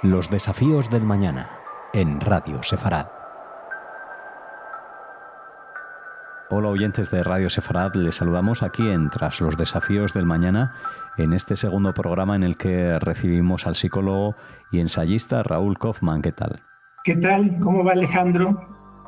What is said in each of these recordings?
Los desafíos del mañana en Radio Sefarad. Hola oyentes de Radio Sefarad, les saludamos aquí en Tras los desafíos del mañana, en este segundo programa en el que recibimos al psicólogo y ensayista Raúl Kaufmann. ¿Qué tal? ¿Qué tal? ¿Cómo va, Alejandro?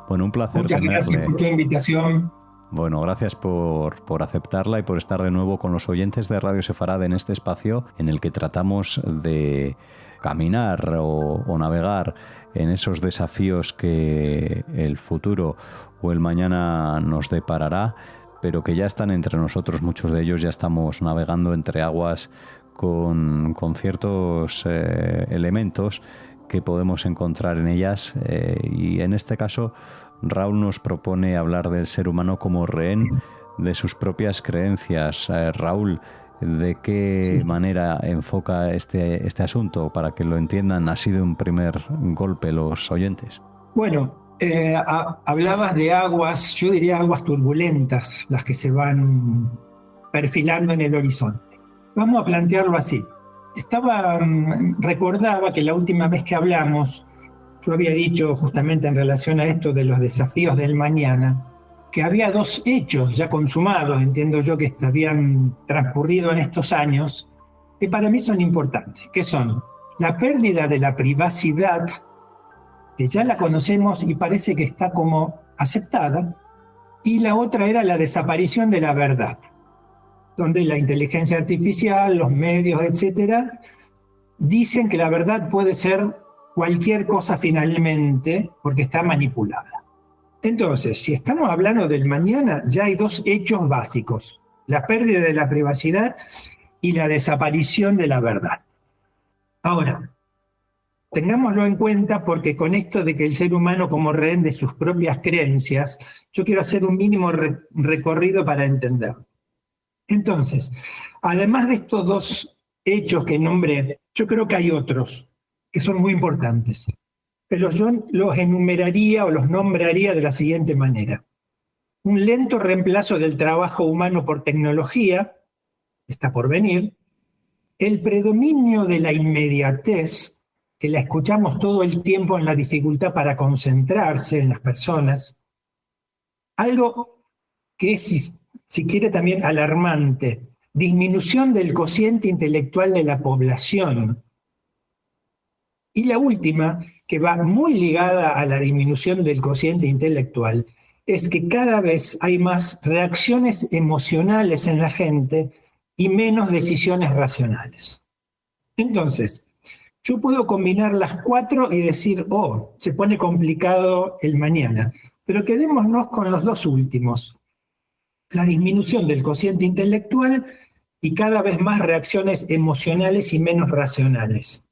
Bueno, un placer Muchas tenerle. Gracias por tu invitación. Bueno, gracias por aceptarla y por estar de nuevo con los oyentes de Radio Sefarad en este espacio en el que tratamos de caminar o navegar en esos desafíos que el futuro o el mañana nos deparará, pero que ya están entre nosotros. Muchos de ellos ya estamos navegando entre aguas con ciertos elementos que podemos encontrar en ellas, y en este caso Raúl nos propone hablar del ser humano como rehén de sus propias creencias. Raúl, ¿de qué manera enfoca este asunto para que lo entiendan así de un primer golpe los oyentes? Bueno, hablabas de aguas, yo diría aguas turbulentas, las que se van perfilando en el horizonte. Vamos a plantearlo así. Recordaba que la última vez que hablamos, yo había dicho justamente en relación a esto de los desafíos del mañana, que había dos hechos ya consumados, entiendo yo, que habían transcurrido en estos años, que para mí son importantes, que son la pérdida de la privacidad, que ya la conocemos y parece que está como aceptada, y la otra era la desaparición de la verdad, donde la inteligencia artificial, los medios, etcétera, dicen que la verdad puede ser cualquier cosa finalmente porque está manipulada. Entonces, si estamos hablando del mañana, ya hay dos hechos básicos: la pérdida de la privacidad y la desaparición de la verdad. Ahora, tengámoslo en cuenta porque con esto de que el ser humano como rehén de sus propias creencias, yo quiero hacer un mínimo recorrido para entender. Entonces, además de estos dos hechos que nombré, yo creo que hay otros que son muy importantes, pero yo los enumeraría o los nombraría de la siguiente manera. Un lento reemplazo del trabajo humano por tecnología, está por venir. El predominio de la inmediatez, que la escuchamos todo el tiempo en la dificultad para concentrarse en las personas. Algo que es, si quiere, también alarmante: disminución del cociente intelectual de la población. Y la última, que va muy ligada a la disminución del cociente intelectual, es que cada vez hay más reacciones emocionales en la gente y menos decisiones racionales. Entonces, yo puedo combinar las cuatro y decir, se pone complicado el mañana, pero quedémonos con los dos últimos: la disminución del cociente intelectual y cada vez más reacciones emocionales y menos racionales.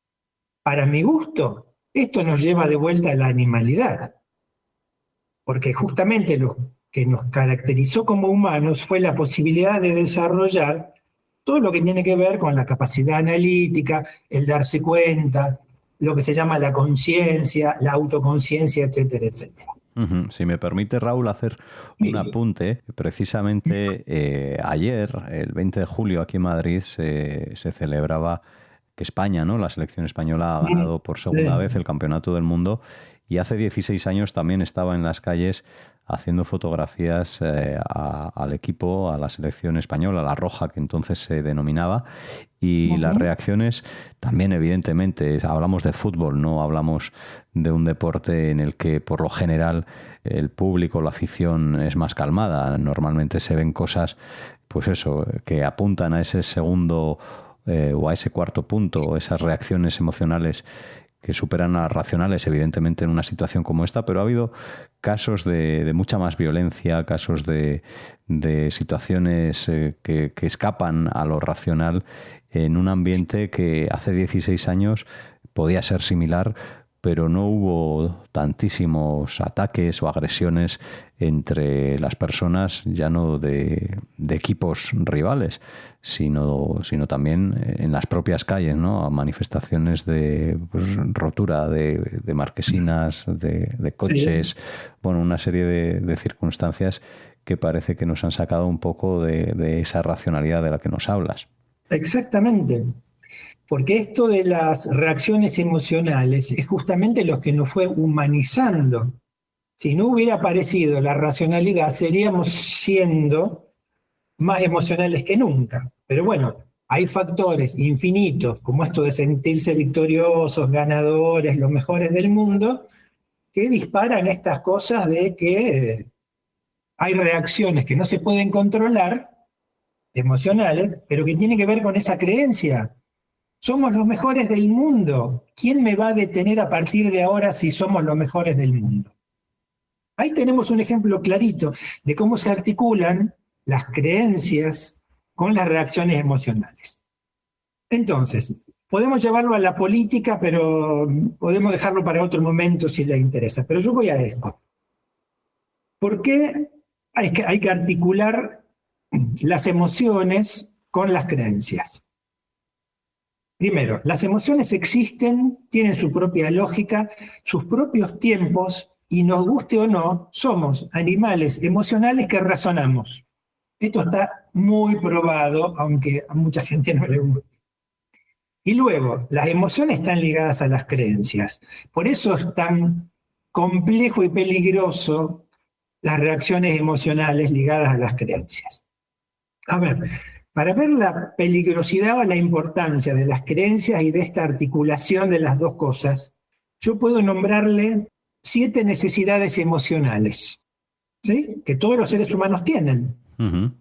Para mi gusto, esto nos lleva de vuelta a la animalidad, porque justamente lo que nos caracterizó como humanos fue la posibilidad de desarrollar todo lo que tiene que ver con la capacidad analítica, el darse cuenta, lo que se llama la conciencia, la autoconciencia, etcétera, etcétera. Si me permite, Raúl, hacer un apunte. Precisamente ayer, el 20 de julio, aquí en Madrid, se celebraba que España, ¿no? La selección española ha ganado por segunda vez el Campeonato del Mundo, y hace 16 años también estaba en las calles haciendo fotografías al equipo, a la selección española, la Roja, que entonces se denominaba, y las reacciones también, evidentemente, hablamos de fútbol, no hablamos de un deporte en el que por lo general el público, la afición es más calmada. Normalmente se ven cosas, pues eso, que apuntan a ese segundo o a ese cuarto punto, esas reacciones emocionales que superan a las racionales, evidentemente, en una situación como esta, pero ha habido casos de mucha más violencia, casos de situaciones que escapan a lo racional en un ambiente que hace 16 años podía ser similar, pero no hubo tantísimos ataques o agresiones entre las personas, ya no de equipos rivales, sino también en las propias calles, ¿no? Manifestaciones de rotura de marquesinas, de coches, sí. Bueno, una serie de circunstancias que parece que nos han sacado un poco de esa racionalidad de la que nos hablas. Exactamente. Porque esto de las reacciones emocionales es justamente lo que nos fue humanizando. Si no hubiera aparecido la racionalidad, seríamos siendo más emocionales que nunca. Pero bueno, hay factores infinitos, como esto de sentirse victoriosos, ganadores, los mejores del mundo, que disparan estas cosas de que hay reacciones que no se pueden controlar, emocionales, pero que tienen que ver con esa creencia. Somos los mejores del mundo. ¿Quién me va a detener a partir de ahora si somos los mejores del mundo? Ahí tenemos un ejemplo clarito de cómo se articulan las creencias con las reacciones emocionales. Entonces, podemos llevarlo a la política, pero podemos dejarlo para otro momento si les interesa. Pero yo voy a esto. ¿Por qué hay que articular las emociones con las creencias? Primero, las emociones existen, tienen su propia lógica, sus propios tiempos, y nos guste o no, somos animales emocionales que razonamos. Esto está muy probado, aunque a mucha gente no le guste. Y luego, las emociones están ligadas a las creencias. Por eso es tan complejo y peligroso las reacciones emocionales ligadas a las creencias. A ver, para ver la peligrosidad o la importancia de las creencias y de esta articulación de las dos cosas, yo puedo nombrarle 7 necesidades emocionales, ¿sí? Que todos los seres humanos tienen. Uh-huh.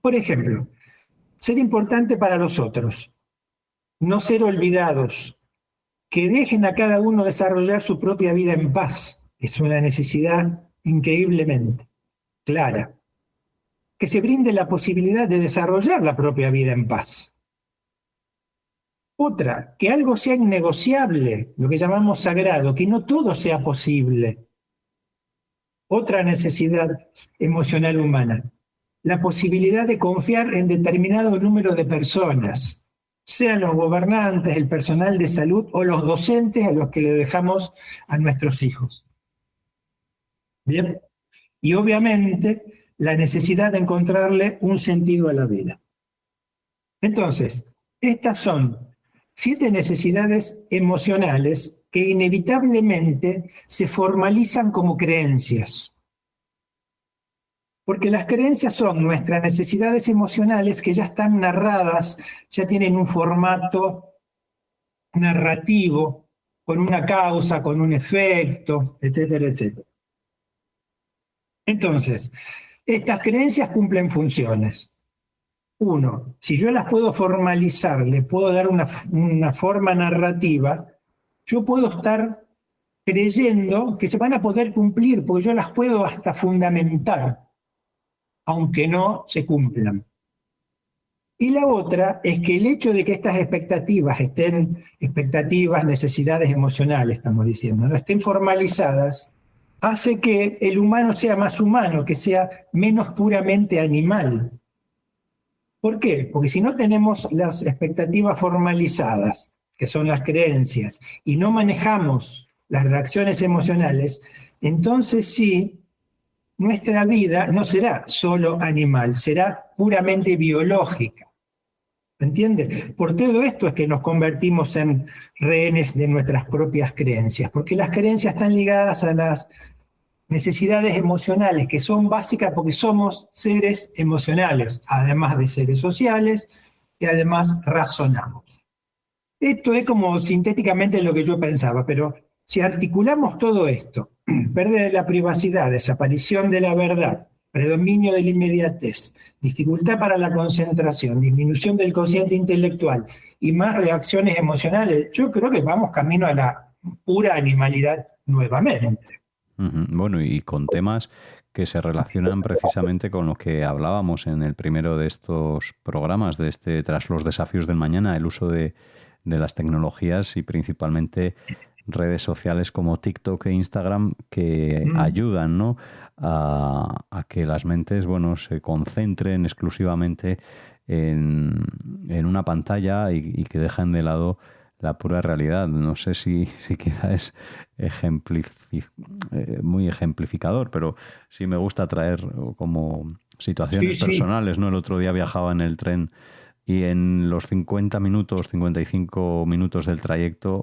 Por ejemplo, ser importante para los otros, no ser olvidados, que dejen a cada uno desarrollar su propia vida en paz. Es una necesidad increíblemente clara. Que se brinde la posibilidad de desarrollar la propia vida en paz. Otra, que algo sea innegociable, lo que llamamos sagrado, que no todo sea posible. Otra necesidad emocional humana, la posibilidad de confiar en determinado número de personas, sean los gobernantes, el personal de salud o los docentes a los que le dejamos a nuestros hijos. Bien, y obviamente la necesidad de encontrarle un sentido a la vida. Entonces, estas son 7 necesidades emocionales que inevitablemente se formalizan como creencias. Porque las creencias son nuestras necesidades emocionales que ya están narradas, ya tienen un formato narrativo, con una causa, con un efecto, etcétera, etcétera. Entonces, estas creencias cumplen funciones. Uno, si yo las puedo formalizar, le puedo dar una forma narrativa, yo puedo estar creyendo que se van a poder cumplir, porque yo las puedo hasta fundamentar, aunque no se cumplan. Y la otra es que el hecho de que estas expectativas necesidades emocionales, estamos diciendo, no estén formalizadas, hace que el humano sea más humano, que sea menos puramente animal. ¿Por qué? Porque si no tenemos las expectativas formalizadas, que son las creencias, y no manejamos las reacciones emocionales, entonces sí, nuestra vida no será solo animal, será puramente biológica. ¿Entiende? Por todo esto es que nos convertimos en rehenes de nuestras propias creencias, porque las creencias están ligadas a las necesidades emocionales, que son básicas porque somos seres emocionales, además de seres sociales, y además razonamos. Esto es como sintéticamente lo que yo pensaba, pero si articulamos todo esto, pérdida de la privacidad, desaparición de la verdad, predominio de la inmediatez, dificultad para la concentración, disminución del cociente intelectual y más reacciones emocionales, yo creo que vamos camino a la pura animalidad nuevamente. Bueno, y con temas que se relacionan precisamente con lo que hablábamos en el primero de estos programas, tras los desafíos del mañana, el uso de las tecnologías y principalmente redes sociales como TikTok e Instagram que ayudan, ¿no?, a que las mentes, bueno, se concentren exclusivamente en una pantalla y que dejan de lado la pura realidad. No sé si quizá es muy ejemplificador, pero sí me gusta traer como situaciones personales, ¿no? El otro día viajaba en el tren y en los 50 minutos, 55 minutos del trayecto,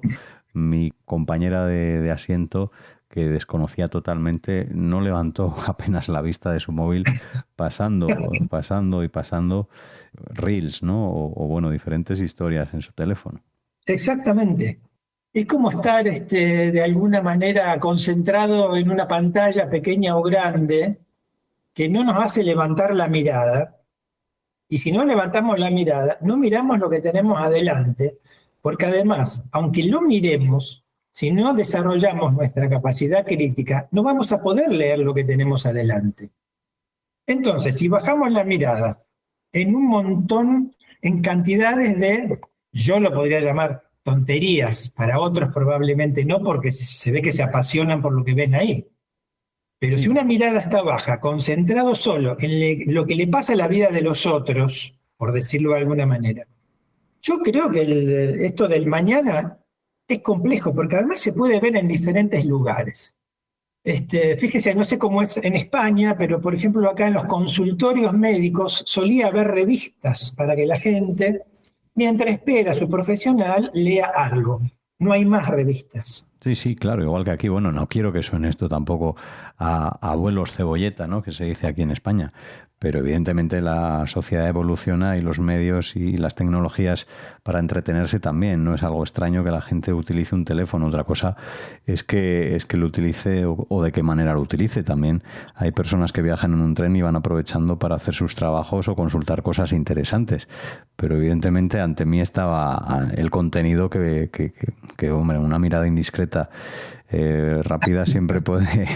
mi compañera de asiento, que desconocía totalmente, no levantó apenas la vista de su móvil, pasando y pasando reels, ¿no? Bueno, diferentes historias en su teléfono. Exactamente. Es como estar de alguna manera concentrado en una pantalla pequeña o grande que no nos hace levantar la mirada. Y si no levantamos la mirada, no miramos lo que tenemos adelante, porque además, aunque lo miremos, si no desarrollamos nuestra capacidad crítica, no vamos a poder leer lo que tenemos adelante. Entonces, si bajamos la mirada en un montón, en cantidades de, yo lo podría llamar tonterías, para otros probablemente no, porque se ve que se apasionan por lo que ven ahí. Pero si una mirada está baja, concentrado solo en lo que le pasa a la vida de los otros, por decirlo de alguna manera, yo creo que esto del mañana es complejo, porque además se puede ver en diferentes lugares. Fíjese, no sé cómo es en España, pero por ejemplo acá en los consultorios médicos solía haber revistas para que la gente, mientras espera a su profesional, lea algo. No hay más revistas. Sí, claro, igual que aquí. Bueno, no quiero que suene esto tampoco a abuelos cebolleta, ¿no? Que se dice aquí en España. Pero evidentemente la sociedad evoluciona y los medios y las tecnologías para entretenerse también. No es algo extraño que la gente utilice un teléfono. Otra cosa es que lo utilice o de qué manera lo utilice. También hay personas que viajan en un tren y van aprovechando para hacer sus trabajos o consultar cosas interesantes. Pero evidentemente ante mí estaba el contenido que hombre, una mirada indiscreta rápida siempre puede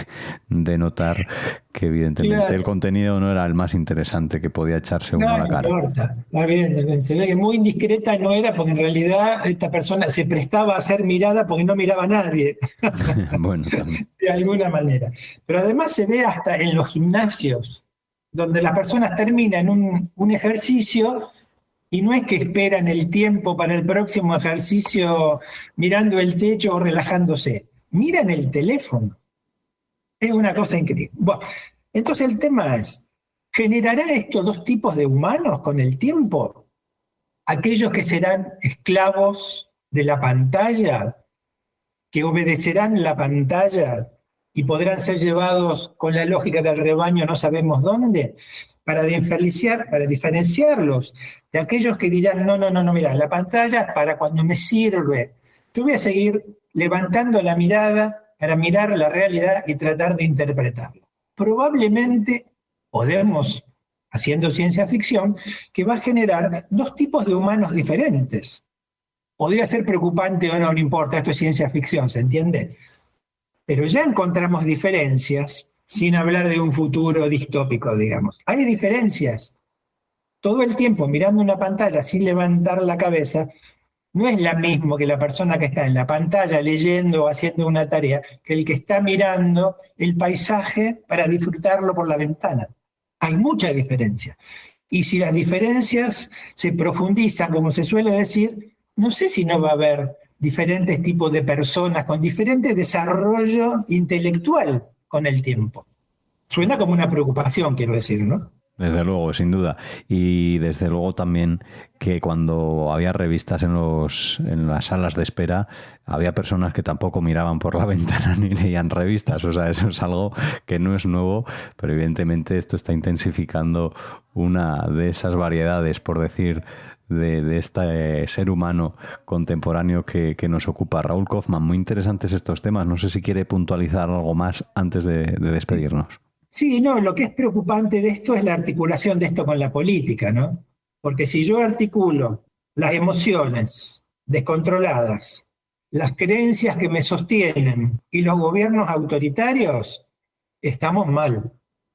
denotar que evidentemente claro, el contenido no era el más interesante que podía echarse uno a la cara. No importa, está bien, se ve que muy indiscreta no era porque en realidad esta persona se prestaba a ser mirada porque no miraba a nadie. Bueno, también. De alguna manera. Pero además se ve hasta en los gimnasios, donde las personas terminan un ejercicio y no es que esperan el tiempo para el próximo ejercicio mirando el techo o relajándose. Miran el teléfono. Es una cosa increíble. Bueno, entonces el tema es, ¿generará esto dos tipos de humanos con el tiempo? Aquellos que serán esclavos de la pantalla, que obedecerán la pantalla y podrán ser llevados con la lógica del rebaño no sabemos dónde, para diferenciarlos de aquellos que dirán, no, mira, la pantalla para cuando me sirve. Yo voy a seguir levantando la mirada para mirar la realidad y tratar de interpretarla. Probablemente podemos, haciendo ciencia ficción, que va a generar dos tipos de humanos diferentes. Podría ser preocupante o no, no importa, esto es ciencia ficción, ¿se entiende? Pero ya encontramos diferencias, sin hablar de un futuro distópico, digamos. Hay diferencias. Todo el tiempo mirando una pantalla sin levantar la cabeza, no es la misma que la persona que está en la pantalla leyendo o haciendo una tarea, que el que está mirando el paisaje para disfrutarlo por la ventana. Hay mucha diferencia. Y si las diferencias se profundizan, como se suele decir, no sé si no va a haber diferentes tipos de personas con diferente desarrollo intelectual con el tiempo. Suena como una preocupación, quiero decir, ¿no? Desde luego, sin duda. Y desde luego también que cuando había revistas en las salas de espera, había personas que tampoco miraban por la ventana ni leían revistas. O sea, eso es algo que no es nuevo, pero evidentemente esto está intensificando una de esas variedades, por decir, de este ser humano contemporáneo que nos ocupa. Raúl Kaufmann, muy interesantes estos temas. No sé si quiere puntualizar algo más antes de despedirnos. Sí, no, lo que es preocupante de esto es la articulación de esto con la política, ¿no? Porque si yo articulo las emociones descontroladas, las creencias que me sostienen y los gobiernos autoritarios, estamos mal.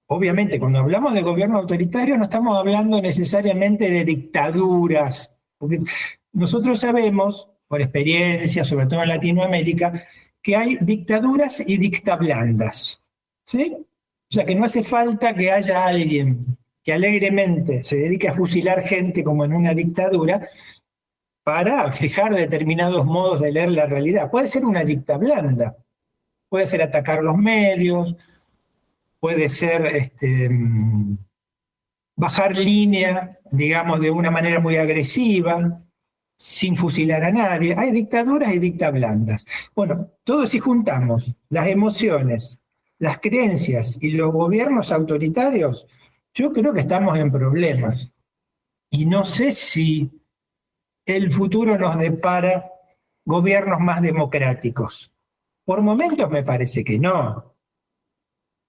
Obviamente, cuando hablamos de gobierno autoritario no estamos hablando necesariamente de dictaduras, porque nosotros sabemos, por experiencia, sobre todo en Latinoamérica, que hay dictaduras y dictablandas, ¿sí? O sea que no hace falta que haya alguien que alegremente se dedique a fusilar gente como en una dictadura para fijar determinados modos de leer la realidad. Puede ser una dictablanda, puede ser atacar los medios, puede ser bajar línea, digamos, de una manera muy agresiva, sin fusilar a nadie. Hay dictaduras y dictablandas. Bueno, todos si juntamos las emociones, las creencias y los gobiernos autoritarios, yo creo que estamos en problemas. Y no sé si el futuro nos depara gobiernos más democráticos. Por momentos me parece que no.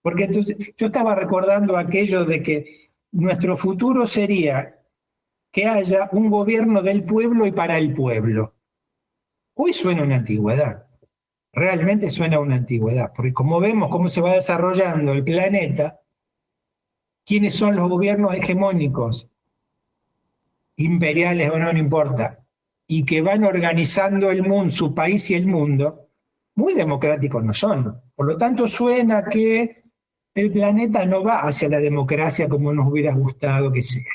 Porque entonces yo estaba recordando aquello de que nuestro futuro sería que haya un gobierno del pueblo y para el pueblo. Hoy suena una antigüedad, realmente suena una antigüedad, porque como vemos cómo se va desarrollando el planeta, quiénes son los gobiernos hegemónicos, imperiales o no, no importa, y que van organizando el mundo, su país y el mundo, muy democráticos no son. Por lo tanto, suena que el planeta no va hacia la democracia como nos hubiera gustado que sea.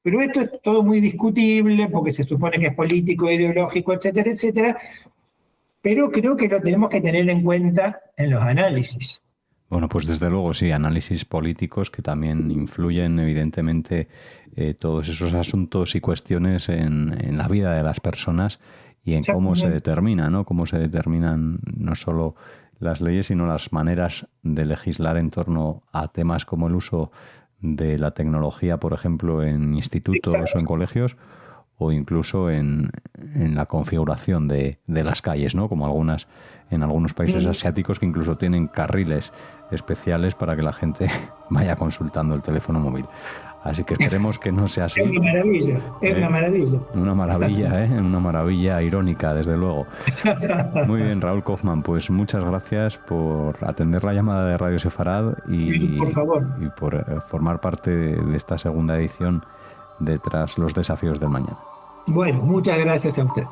Pero esto es todo muy discutible porque se supone que es político, ideológico, etcétera, etcétera. Pero creo que lo tenemos que tener en cuenta en los análisis. Bueno, pues desde luego sí, análisis políticos que también influyen evidentemente todos esos asuntos y cuestiones en la vida de las personas y en cómo se determina, ¿no? Cómo se determinan no solo las leyes, sino las maneras de legislar en torno a temas como el uso de la tecnología, por ejemplo, en institutos o en colegios, o incluso en la configuración de las calles, ¿no? Como en algunos países asiáticos que incluso tienen carriles especiales para que la gente vaya consultando el teléfono móvil. Así que esperemos que no sea así. Es una maravilla, es una maravilla. Una maravilla, una maravilla irónica, desde luego. Muy bien, Raúl Kaufmann, pues muchas gracias por atender la llamada de Radio Sefarad y por formar parte de esta segunda edición de Tras los desafíos del mañana. Bueno, muchas gracias a usted.